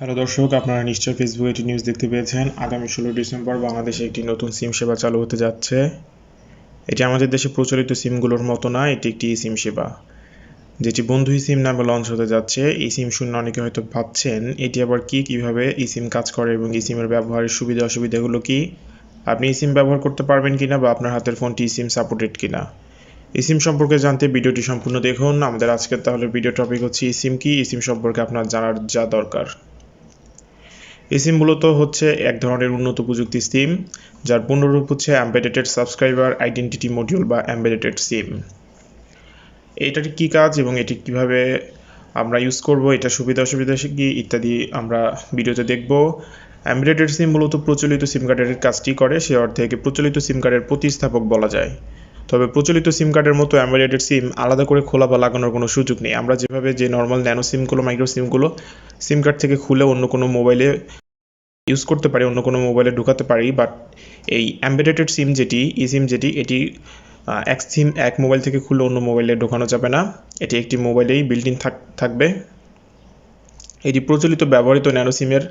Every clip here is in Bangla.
হ্যালো দর্শক, আপনারা নিশ্চয়ই ফেসবুকে একটি নিউজ দেখতে পেয়েছেন। আগামী 16 ডিসেম্বর বাংলাদেশে একটি নতুন সিম সেবা চালু হতে যাচ্ছে। এটি আমাদের দেশে প্রচলিত সিমগুলোর মতো না, এটি একটি সিম সেবা যেটি বন্ধু সিম নামে লঞ্চ হতে যাচ্ছে। এই সিম শুনে অনেকে হয়তো ভাবছেন এটি আবার কিভাবে এই সিম কাজ করে এবং এই সিমের ব্যবহারের সুবিধা অসুবিধাগুলো কি, আপনি এই সিম ব্যবহার করতে পারবেন কিনা বা আপনার হাতের ফোনটি সিম সাপোর্টেড কিনা। এই সিম সম্পর্কে জানতে ভিডিওটি সম্পূর্ণ দেখুন। আমাদের আজকের তাহলে ভিডিও টপিক হচ্ছে এই সিম কি, এই সিম সম্পর্কে আপনার জানার যা দরকার। esim মূলত হচ্ছে এক ধরনের উন্নত প্রযুক্তি সিম, যার পূর্ণরূপ হচ্ছে এমবেডেড সাবস্ক্রাইবার আইডেন্টিটি মডিউল বা এমবেডেড সিম। এটার কি কাজ এবং এটি কিভাবে আমরা ইউজ করব, এটা সুবিধা অসুবিধা কি ইত্যাদি আমরা ভিডিওতে দেখব। এমবেডেড সিম মূলত প্রচলিত সিম কার্ডের কাজটি করে, সে অর্থে একে প্রচলিত সিম কার্ডের প্রতিস্থাপক বলা যায়। তবে প্রচলিত সিম কার্ডের মতো এমবেডেড সিম আলাদা করে খোলা বা লাগানোর কোনো সুযোগ নেই। আমরা যেভাবে যে নর্মাল ন্যানো সিমগুলো, মাইক্রো সিমগুলো সিম কার্ড থেকে খুলে অন্য কোনো মোবাইলে ইউজ করতে পারি, অন্য কোনো মোবাইলে ঢোকাতে পারি, বাট এই এমবেডেড সিম যেটি, ই সিম যেটি, এটি এক সিম এক মোবাইল থেকে খুলে অন্য মোবাইলে ঢোকানো যাবে না। এটি একটি মোবাইলেই বিল্ট ইন থাকবে। এটি প্রচলিত ব্যবহৃত ন্যানো সিমের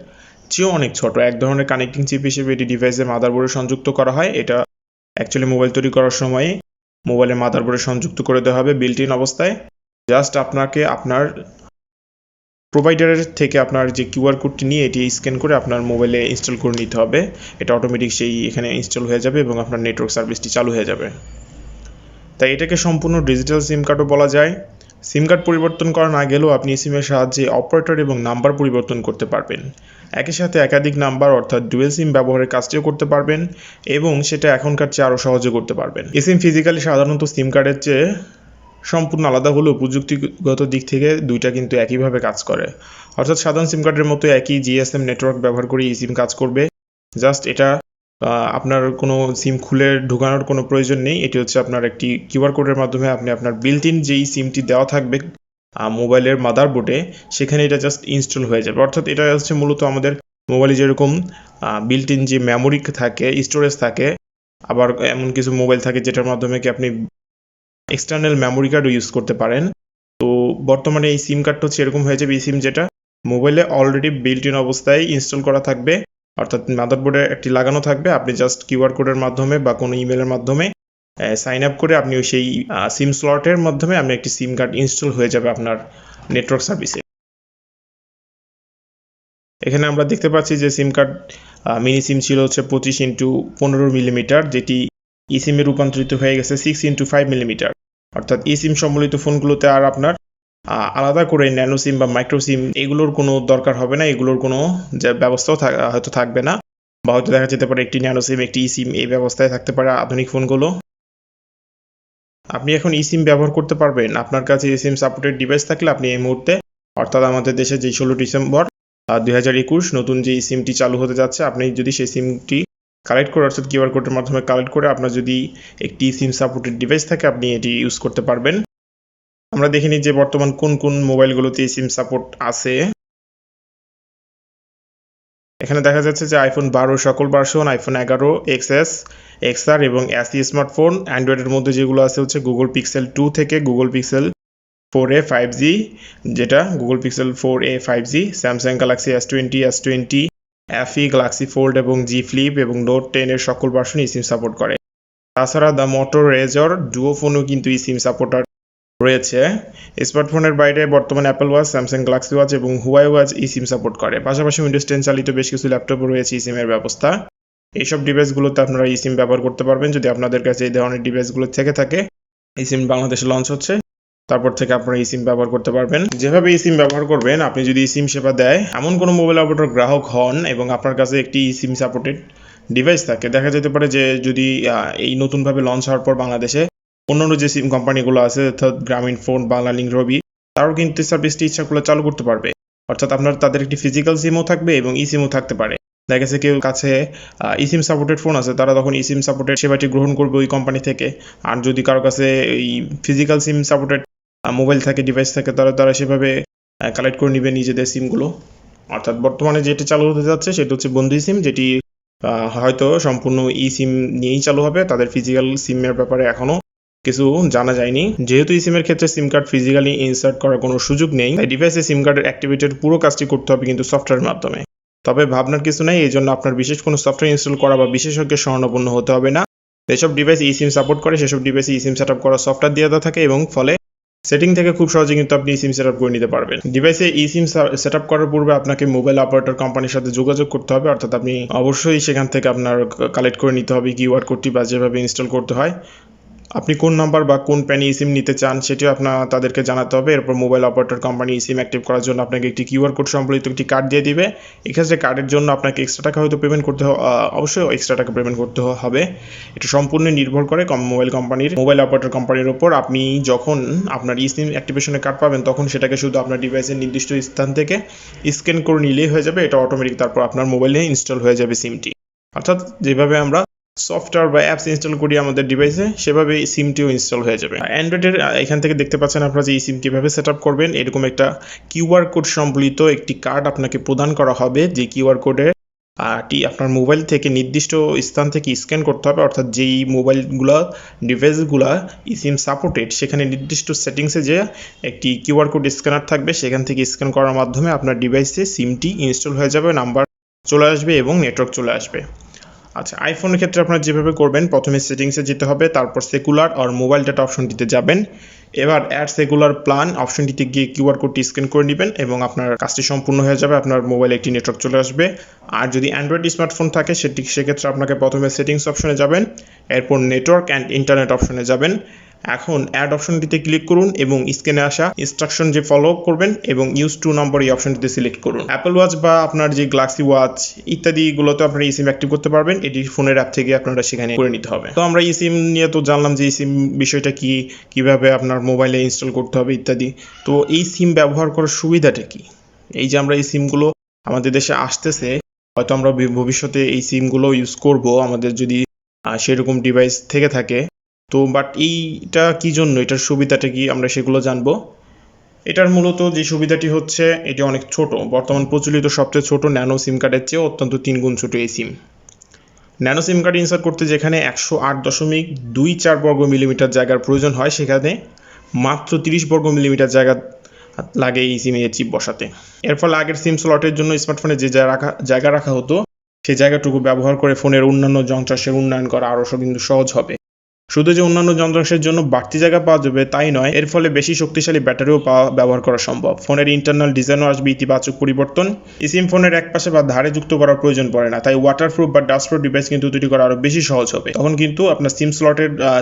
চেয়েও অনেক ছোট। এক ধরনের কানেক্টিং চিপ হিসেবে এটি ডিভাইসের মাদারবোর্ডে সংযুক্ত করা হয়। এটা অ্যাকচুয়ালি মোবাইল তৈরি করার সময় মোবাইলের মাদারবোর্ডে সংযুক্ত করে দেওয়া হবে বিল্ট ইন অবস্থায়। জাস্ট আপনাকে আপনার প্রোভাইডারের থেকে আপনার যে কিউআর কোডটি নিয়ে এটি স্ক্যান করে আপনার মোবাইলে ইনস্টল করে নিতে হবে। এটা অটোমেটিক সেই এখানে ইনস্টল হয়ে যাবে এবং আপনার নেটওয়ার্ক সার্ভিসটি চালু হয়ে যাবে। তাই এটাকে সম্পূর্ণ ডিজিটাল সিম কার্ডও বলা যায়। সিম কার্ড পরিবর্তন করা না গেলেও আপনি সিমের সাহায্যে অপারেটর এবং নাম্বার পরিবর্তন করতে পারবেন। একই সাথে একাধিক নাম্বার অর্থাৎ ডুয়েল সিম ব্যবহারের কাজটিও করতে পারবেন এবং সেটা এখনকার চেয়ে আরও সহজে করতে পারবেন। এসিম ফিজিক্যালি সাধারণত সিম কার্ডের চেয়ে সম্পূর্ণ আলাদা হলেও প্রযুক্তিগত দিক থেকে দুইটা কিন্তু একইভাবে কাজ করে। অর্থাৎ সাধারণ সিম কার্ডের মতো একই জিএসএম নেটওয়ার্ক ব্যবহার করে এই সিম কাজ করবে। জাস্ট এটা আপনার কোনো সিম খুলে ঢোকানোর কোনো প্রয়োজন নেই। এটি হচ্ছে আপনার একটি কিউআর কোডের মাধ্যমে আপনি আপনার বিল্ট ইন যেই সিমটি দেওয়া থাকবে মোবাইলের মাদারবোর্ডে, সেখানে এটা জাস্ট ইনস্টল হয়ে যাবে। অর্থাৎ এটা হচ্ছে মূলত আমাদের মোবাইলে যেরকম বিল্ট ইন যে মেমোরি থাকে, স্টোরেজ থাকে, আবার এমন কিছু মোবাইল থাকে যেটার মাধ্যমে কি আপনি এক্সটার্নাল মেমোরি কার্ডও ইউজ করতে পারেন। তো বর্তমানে এই সিম কার্ডটা হচ্ছে এরকম হয়ে যাবে, এই সিম যেটা মোবাইলে অলরেডি বিল্ট ইন অবস্থায় ইনস্টল করা থাকবে, অর্থাৎ মাদারবোর্ডে একটি লাগানো থাকবে। আপনি জাস্ট কিউআর কোডের মাধ্যমে বা কোনো ইমেলের মাধ্যমে সাইন আপ করে আপনি সেই সিম স্লটের মাধ্যমে আপনি একটি সিম কার্ড ইনস্টল হয়ে যাবে আপনার নেটওয়ার্ক সার্ভিসে। এখানে আমরা দেখতে পাচ্ছি যে সিম কার্ড মিনি সিম ছিল হচ্ছে 25x15 মিলিমিটার, যেটি ই সিমে রূপান্তরিত হয়ে গেছে 6x5 মিলিমিটার। অর্থাৎ ই সিম সম্বলিত ফোনগুলোতে আর আপনার আলাদা করে ন্যানো সিম বা মাইক্রো সিম এগুলোর কোনো দরকার হবে না, এগুলোর কোনো যে ব্যবস্থাও হয়তো থাকবে না, বা হয়তো দেখা যেতে পারে একটি ন্যানো সিম একটি ই সিম এই ব্যবস্থায় থাকতে পারে আধুনিক ফোনগুলো। আপনি এখন ই সিম ব্যবহার করতে পারবেন। আপনার কাছে ই সিম সাপোর্টেড ডিভাইস থাকলে আপনি এই মুহূর্তে, অর্থাৎ আমাদের দেশে যে 16 ডিসেম্বর 2021 নতুন যে সিমটি চালু হতে যাচ্ছে, আপনি যদি সেই সিমটি কালেক্ট করে, অর্থাৎ কিউআর কোডের মাধ্যমে কালেক্ট করে আপনার যদি একটি সিম সাপোর্টেড ডিভাইস থাকে আপনি এটি ইউজ করতে পারবেন। আমরা দেখে নিই যে বর্তমান কোন কোন মোবাইলগুলোতে সিম সাপোর্ট আছে। এখানে দেখা যাচ্ছে যে আইফোন 12 সকল ভার্সন, আইফোন 11 এক্সএস, এক্সআর এবং এসি স্মার্টফোন। অ্যান্ড্রয়েডের মধ্যে যেগুলো আছে হচ্ছে গুগল পিক্সেল 2 থেকে গুগল পিক্সেল 4a 5G, যেটা Google pixel 4a 5G, Samsung Galaxy S20 FE, Galaxy fold এবং জি ফ্লিপ এবং নোট 10 এর সকল ভার্সন সিম সাপোর্ট করে। তাছাড়া দ্য মোটো রেজর ডুও ফোনও কিন্তু সিম সাপোর্টার রয়েছে। স্মার্টফোনের বাইরে বর্তমানে Apple watch, Samsung Galaxy watch এবং হুয়াই ওয়াচ সিম সাপোর্ট করে। পাশাপাশি উইন্ডোজ 10 চালিত বেশ কিছু ল্যাপটপও রয়েছে সিমের ব্যবস্থা। এইসব ডিভাইসগুলোতে আপনারা সিম ব্যবহার করতে পারবেন। যদি আপনাদের কাছে এই ধরনের ডিভাইসগুলো থেকে থাকে, সিম বাংলাদেশে লঞ্চ হচ্ছে, তারপর থেকে আপনারা সিম ব্যবহার করতে পারবেন। যেভাবে সিম ব্যবহার করবেন, আপনি যদি সিম সেবা দেয় এমন কোনো মোবাইল অপারেটর গ্রাহক হন এবং আপনার কাছে একটি সিম সাপোর্টেড ডিভাইস থাকে, দেখা যেতে পারে যে যদি এই নতুনভাবে লঞ্চ হওয়ার পর বাংলাদেশে অন্যান্য যে সিম কোম্পানিগুলো আছে, অর্থাৎ গ্রামীণ ফোন, বাংলালিংক, রবি, তারাও কিন্তু সার্ভিসটি ইচ্ছা করলে চালু করতে পারবে। অর্থাৎ আপনার তাদের একটি ফিজিক্যাল সিমও থাকবে এবং ই সিমও থাকতে পারে। দেখা গেছে কেউ কাছে ই সিম সাপোর্টেড ফোন আছে, তারা তখন ই সিম সাপোর্টেড সেবাটি গ্রহণ করবে ওই কোম্পানি থেকে। আর যদি কারো কাছে এই ফিজিক্যাল সিম সাপোর্টেড মোবাইল থাকে, ডিভাইস থাকে, তারা সেভাবে কালেক্ট করে নেবে নিজেদের সিমগুলো। অর্থাৎ বর্তমানে যেটি চালু হতে যাচ্ছে সেটা হচ্ছে বন্ধু সিম, যেটি হয়তো সম্পূর্ণ ই সিম নিয়েই চালু হবে। তাদের ফিজিক্যাল সিমের ব্যাপারে এখনও কিছু জানা যায়নি। যেহেতু eSIM এর ক্ষেত্রে সিম কার্ড ফিজিক্যালি ইনসার্ট করার কোনো সুযোগ নেই, তাই ডিভাইসে সিম কার্ডের অ্যাক্টিভেটের পুরো কাজটি করতে হবে কিন্তু সফটওয়্যারের মাধ্যমে। তবে ভাবনার কিছু নেই, এই জন্য আপনার বিশেষ কোনো সফটওয়্যার ইনস্টল করা বা বিশেষজ্ঞের শরণাপন্ন হতে হবে না। যেসব ডিভাইস eSIM সাপোর্ট করে সেসব ডিভাইসে eSIM সেট আপ করা সফটওয়্যার দেওয়া থাকে এবং ফলে সেটিং থেকে খুব সহজে কিন্তু আপনি eSIM সেট আপ করে নিতে পারবেন। ডিভাইসে eSIM সেট আপ করার পূর্বে আপনাকে মোবাইল অপারেটর কোম্পানির সাথে যোগাযোগ করতে হবে, অর্থাৎ আপনি অবশ্যই সেখান থেকে আপনার কালেক্ট করে নিতে হবে কিউআর কোডটি বা যেভাবে ইনস্টল করতে হয়। আপনি কোন নাম্বার বা কোন প্যানে eSIM নিতে চান সেটিও তাদেরকে জানাতে হবে। এরপর mobile operator company eSIM active করার জন্য আপনাকে একটি কিউআর কোড সম্বলিত একটি কার্ড দিয়ে দিবে। এক্ষেত্রে কার্ডের জন্য আপনাকে এক্সট্রা টাকা হয়তো পেমেন্ট করতে অবশ্যই এক্সট্রা টাকা পেমেন্ট করতে হবে। এটা সম্পূর্ণ নির্ভর করে মোবাইল অপারেটর কোম্পানির উপর। আপনি যখন আপনার eSIM অ্যাক্টিভেশনের কার্ড পাবেন তখন সেটাকে শুধু আপনার ডিভাইসের নির্দিষ্ট স্থান থেকে স্ক্যান করে নিলেই হয়ে যাবে। এটা অটোমেটিক তারপর আপনার মোবাইলে ইনস্টল হয়ে যাবে সিমটি। অর্থাৎ যেভাবে আমরা সফটওয়্যার বা অ্যাপস ইনস্টল করি আমাদের ডিভাইসে সেভাবে সিমটিও ইনস্টল হয়ে যাবে। অ্যান্ড্রয়েডের এখান থেকে দেখতে পাচ্ছেন আপনারা যে সিম কীভাবে সেট আপ করবেন। এরকম একটা কিউআর কোড সম্বলিত একটি কার্ড আপনাকে প্রদান করা হবে, যে কিউআর কোডে আপনার মোবাইল থেকে নির্দিষ্ট স্থান থেকে স্ক্যান করতে হবে, অর্থাৎ যেই ডিভাইসগুলো eSIM সাপোর্টেড সেখানে নির্দিষ্ট সেটিংসে যে একটি কিউআর কোড স্ক্যানার থাকবে সেখান থেকে স্ক্যান করার মাধ্যমে আপনার ডিভাইসে সিমটি ইনস্টল হয়ে যাবে, নাম্বার চলে আসবে এবং নেটওয়ার্ক চলে আসবে। আচ্ছা, আইফোনের ক্ষেত্রে আপনারা যেভাবে করবেন, প্রথমে সেটিংসে যেতে হবে, তারপর সেকুলার আর মোবাইল ডাটা অপশনটিতে যাবেন। এবার অ্যাড সেকুলার প্ল্যান অপশনটিতে গিয়ে কিউআর কোডটি স্ক্যান করে নেবেন এবং আপনার কাজটি সম্পূর্ণ হয়ে যাবে, আপনার মোবাইলে একটি নেটওয়ার্ক চলে আসবে। আর যদি অ্যান্ড্রয়েড স্মার্টফোন থাকে সেক্ষেত্রে আপনাকে প্রথমে সেটিংস অপশনে যাবেন, এরপর নেটওয়ার্ক অ্যান্ড ইন্টারনেট অপশনে যাবেন। এখন অ্যাড অপশনটিতে ক্লিক করুন এবং স্ক্রিনে আসা ইনস্ট্রাকশন যে ফলো করবেন এবং ইউজ টু নাম্বার এই অপশনটিতে সিলেক্ট করুন। অ্যাপল ওয়াচ বা আপনার যে গ্যালাক্সি ওয়াচ ইত্যাদিগুলোতে আপনারা eSIM অ্যাক্টিভ করতে পারবেন। এটি ফোনের অ্যাপ থেকে আপনারা সেখানে করে নিতে হবে। তো আমরা eSIM নিয়ে তো জানলাম যে eSIM বিষয়টা কি, কিভাবে আপনার মোবাইলে ইনস্টল করতে হবে ইত্যাদি। তো এই সিম ব্যবহার করার সুবিধাটা কি? এই যে আমরা এই সিমগুলো আমাদের দেশে আসতেছে, হয়তো আমরা ভবিষ্যতে এই সিমগুলো ইউজ করব আমাদের যদি সেরকম ডিভাইস থেকে থাকে। তো বাট এইটা কি জন্য, এটার সুবিধাটা কি, আমরা সেগুলো জানবো। এটার মূলত যে সুবিধাটি হচ্ছে, এটি অনেক ছোট, বর্তমান প্রচলিত সবচেয়ে ছোট ন্যানো সিম কার্ডের চেয়ে অত্যন্ত 3 গুণ ছোট এই সিম। ন্যানো সিম কার্ড ইনসার্ট করতে যেখানে 108.24 বর্গ মিলিমিটার জায়গার প্রয়োজন হয়, সেখানে মাত্র 30 বর্গ মিলিমিটার জায়গা লাগে এই সিমের চিপ বসাতে। এর ফলে আগের সিম স্লটের জন্য স্মার্টফোনে যে জায়গা রাখা হতো সেই জায়গাটুকু ব্যবহার করে ফোনের অন্যান্য যন্ত্রাংশের উন্নয়ন করা আরও কিন্তু সহজ হবে। শুধু যে অন্যান্য যন্ত্রাংশের জন্য বাড়তি জায়গা পাওয়া যাবে তাই নয়, এর ফলে বেশি শক্তিশালী ব্যাটারিও ব্যবহার করা সম্ভব। ফোনের ইন্টারনাল ডিজাইনও আসবে ইতিবাচক পরিবর্তন। eSIM ফোনের একপাশে বা ধারে যুক্ত করার প্রয়োজন পড়ে না, তাই ওয়াটারপ্রুফ বা ডাস্টপ্রুফ ডিভাইস কিন্তু তৈরি করা আরও বেশি সহজ হবে। তখন কিন্তু আপনার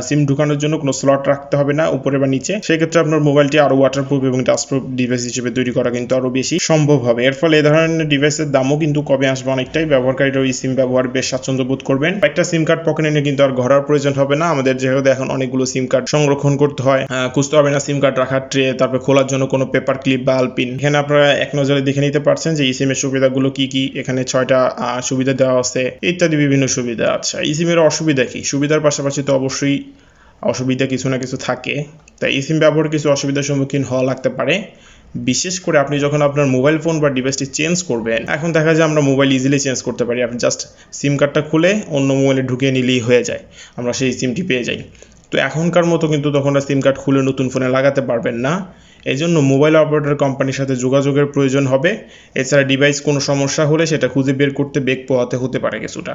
সিম ঢুকানোর জন্য কোনো স্লট রাখতে হবে না উপরে বা নিচে। সেক্ষেত্রে আপনার মোবাইলটি আরও ওয়াটারপ্রুফ এবং ডাস্টপ্রুফ ডিভাইস হিসেবে তৈরি করা কিন্তু আরও বেশি সম্ভব হবে। এর ফলে এ ধরনের ডিভাইসের দামও কিন্তু কমে আসবে অনেকটাই। ব্যবহারকারীরাও eSIM ব্যবহার বেশ স্বাচ্ছন্দ্য বোধ করবেন। একটা সিম কার্ড পকেটে নিয়ে কিন্তু আর ঘোরার প্রয়োজন হবে না। আমাদের যেহেতু এখন অনেকগুলো সিম কার্ড সংরক্ষণ করতে হয়, খুঁজতে হবে না সিম কার্ড রাখার ট্রে, তারপর খোলার জন্য কোনো পেপার ক্লিপ বা আলপিন। এখানে আপনারা এক নজরে দেখে নিতে পারছেন যে eSIM এর সুবিধাগুলো কি কি। এখানে 6টা সুবিধা দেওয়া আছে ইত্যাদি বিভিন্ন সুবিধা। আচ্ছা, eSIM এর অসুবিধা কি? সুবিধার পাশাপাশি তো অবশ্যই অসুবিধা কিছু না কিছু থাকে, তাই eSIM ব্যবহারে কিছু অসুবিধার সম্মুখীন হওয়া লাগতে পারে। বিশেষ করে আপনি যখন আপনার মোবাইল ফোন বা ডিভাইসটি চেঞ্জ করবেন, এখন দেখা যায় আমরা মোবাইল ইজিলি চেঞ্জ করতে পারি। আপনি জাস্ট সিম কার্ডটা খুলে অন্য মোবাইলে ঢুকিয়ে নিলেই হয়ে যায়, আমরা সেই সিমটি পেয়ে যাই। তো এখনকার মতো কিন্তু তখন আর সিম কার্ড খুলে নতুন ফোনে লাগাতে পারবেন না। এই জন্য মোবাইল অপারেটর কোম্পানির সাথে যোগাযোগের প্রয়োজন হবে। এছাড়া ডিভাইস কোনো সমস্যা হলে সেটা খুঁজে বের করতে বেগ পোহাতে হতে পারে কিছুটা,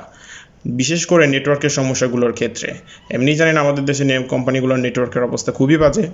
বিশেষ করে নেটওয়ার্কের সমস্যাগুলোর ক্ষেত্রে। এমনি জানেন আমাদের দেশে কোম্পানিগুলোর নেটওয়ার্কের অবস্থা খুবই বাজে।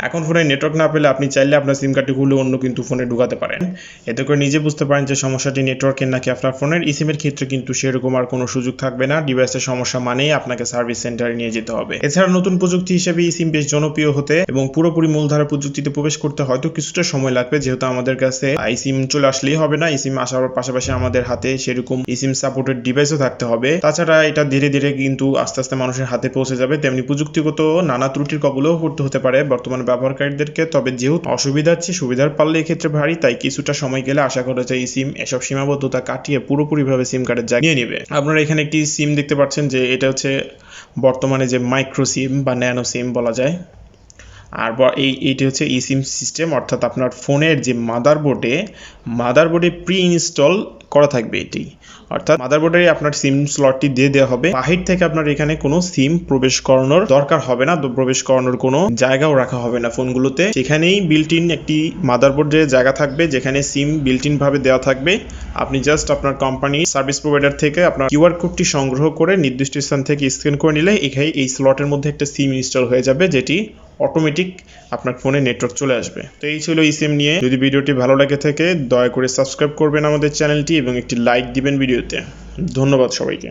এখন ফোনে নেটওয়ার্ক না পেলে আপনি চাইলে আপনার সিম কার্ডটি খুলে অন্য কিন্তু ফোনে ঢুকাতে পারেন। এতে করে নিজে বুঝতে পারেন যে সমস্যাটি নেটওয়ার্কের নাকি আপনার ফোনের। eSIM এর ক্ষেত্রে কিন্তু সেরকম আর কোনো সুযোগ থাকবে না। ডিভাইসের সমস্যা মানেই আপনাকে সার্ভিস সেন্টারে নিয়ে যেতে হবে। এছাড়া নতুন প্রযুক্তি হিসেবে eSIM বেশ জনপ্রিয় হতে এবং পুরোপুরি মূলধারা প্রযুক্তিতে প্রবেশ করতে হয়তো কিছুটা সময় লাগবে, যেহেতু আমাদের কাছে eSIM চলে আসলেই হবে না। eSIM আসার পাশাপাশি আমাদের হাতে সেরকম eSIM সাপোর্টেড ডিভাইসও থাকতে হবে। তাছাড়া এটা ধীরে ধীরে কিন্তু আস্তে আস্তে মানুষের হাতে পৌঁছে যাবে। তেমনি প্রযুক্তিগত নানা ত্রুটির কবলেও পড়তে হতে পারে বর্তমান ব্যবহারকারীদেরকে। তবে যেহেতু অসুবিধার চেয়ে সুবিধার পাল্লা এক্ষেত্রে ভারী, তাই কিছুটা সময় গেলে আশা করা যায় eSIM এসব সীমাবদ্ধতা কাটিয়ে পুরোপুরিভাবে সিম কার্ডের জায়গা নিয়ে নেবে। আপনারা এখানে একটি সিম দেখতে পাচ্ছেন, যে এটা হচ্ছে বর্তমানে যে মাইক্রো সিম বা ন্যানো সিম বলা যায়। আর এইটি হচ্ছে eSIM সিস্টেম, অর্থাৎ আপনার ফোনের যে মাদারবোর্ডে প্রি ইনস্টল করা থাকবে এটি, অর্থাৎ মাদারবোর্ডে আপনার সিম স্লটটি দিয়ে দেওয়া হবে। বাহির থেকে আপনার এখানে কোনো সিম প্রবেশ করানোর দরকার হবে না, প্রবেশ করানোর কোনো জায়গাও রাখা হবে না ফোনগুলোতে। সেখানেই বিল্ট ইন একটি মাদারবোর্ডের জায়গা থাকবে যেখানে সিম বিল্ট ইন ভাবে দেওয়া থাকবে। আপনি জাস্ট আপনার কোম্পানি সার্ভিস প্রোভাইডার থেকে আপনার কিউআর কোডটি সংগ্রহ করে নির্দিষ্ট স্থান থেকে স্ক্যান করে নিলে এখানে এই স্লটের মধ্যে একটা সিম ইনস্টল হয়ে যাবে, যেটি অটোমেটিক আপনার ফোনে নেটওয়ার্ক চলে আসবে। তো এই ছিল eSIM নিয়ে। যদি ভিডিওটি ভালো লাগে থাকে দয়া করে সাবস্ক্রাইব করবেন আমাদের চ্যানেলটি এবং একটি লাইক দিবেন ভিডিওতে। ধন্যবাদ সবাইকে।